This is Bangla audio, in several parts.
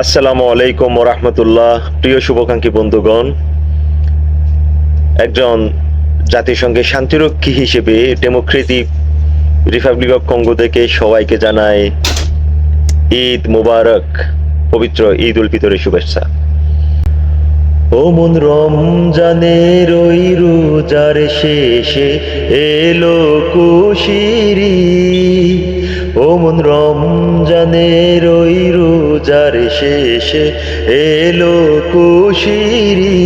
আসসালামু আলাইকুম ওয়া রাহমাতুল্লাহ। প্রিয় শুভাকাঙ্ক্ষী বন্ধুগণ, একজন জাতিসংঘের শান্তিরক্ষী হিসেবে ডেমোক্রেটিক রিপাবলিক অফ কঙ্গো থেকে সবাইকে জানাই ঈদ মুবারক, পবিত্র ঈদ উল ফিতরের শুভেচ্ছা। ও মন রমজানের ওই রোজার শেষে এলো কুশিরি, ও মন রমজানের ওই রোজার শেষে এলো কুশিরি।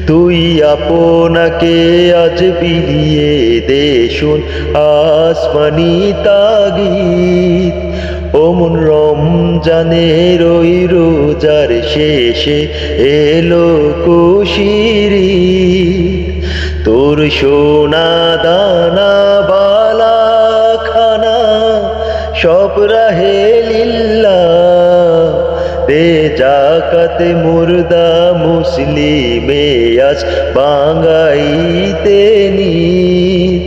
তুই আপনাকে আজ বিলিয়ে দে শুন আসমানি তাগিদ, ও মন রমজানের ওই রোজার শেষে এলো কুশিরি। তোর সোনা দানা বালা খানা সব রাহে লিল্লাহ, দে জাকাতে মুর্দা মুসলিমে আজ বাঙাইতে নিত,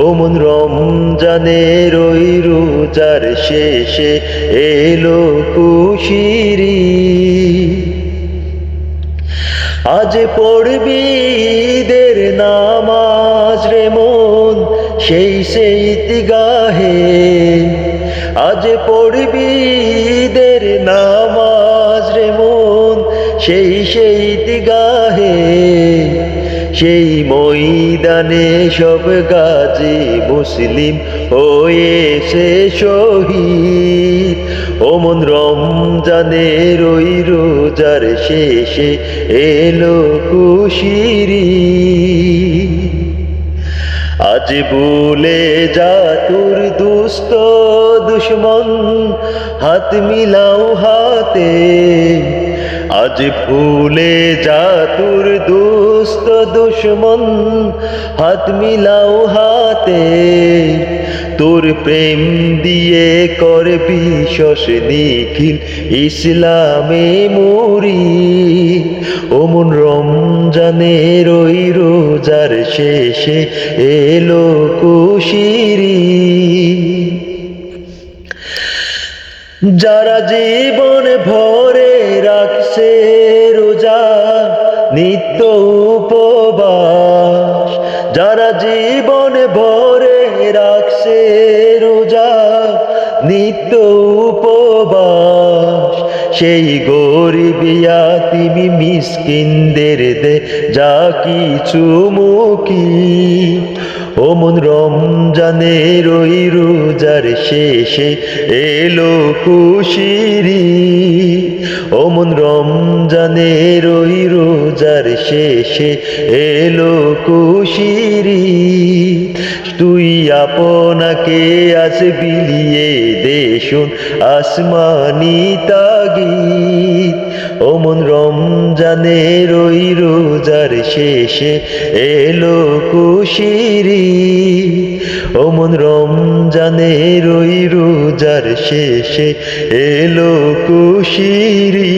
ও মন রমজানের ওই রোজার শেষে এলো কুশিরি। আজ পড়বি ঈদের নামাজ রে মন সেই ঈদগাহে, আজ পড়বি ঈদের নামাজ রে মন সেই ঈদগাহে। সেই ময়দানে সব গাজী মুসলিম হয়েছে শহীদ, ও মন রমজানের ওই রোজার শেষে এলো কুশিরি। আজ ভুলে যা তোর দুষ্ট দুশ্মন, হাত মিলাও হাতে। আজ ভুলে যা তোর দুষ্ট দুশ্মন, হাত মিলাও হাতে। তোর প্রেম দিয়ে করবি শস নিখিল ইসলামে মুরিদ, ও মন রমজানের ওই রোজার শেষে এলো কুশিরি। যারা জীবন ভরে রাখছে রোজা নিত্য উপবাস, যারা জীবন ভরে রাখছে রোজা নিত্য উপবাস, সেই গরিব ইয়াতীম মিসকিনদের দে যা কিছু মুখী, ও মন রমজানের ওই রোজার শেষে এলো কুশিরি। ও মন রমজানের ওই রোজার শেষে এলো কুশিরি। তুই আপনাকে আজ বিলিয়ে দে শুন আসমানি তাগিদ, ও মন রমজানের ওই রোজার শেষে এলো কুশিরি। ও মন রমজানের ওই রোজার শেষে এলো কুশিরি।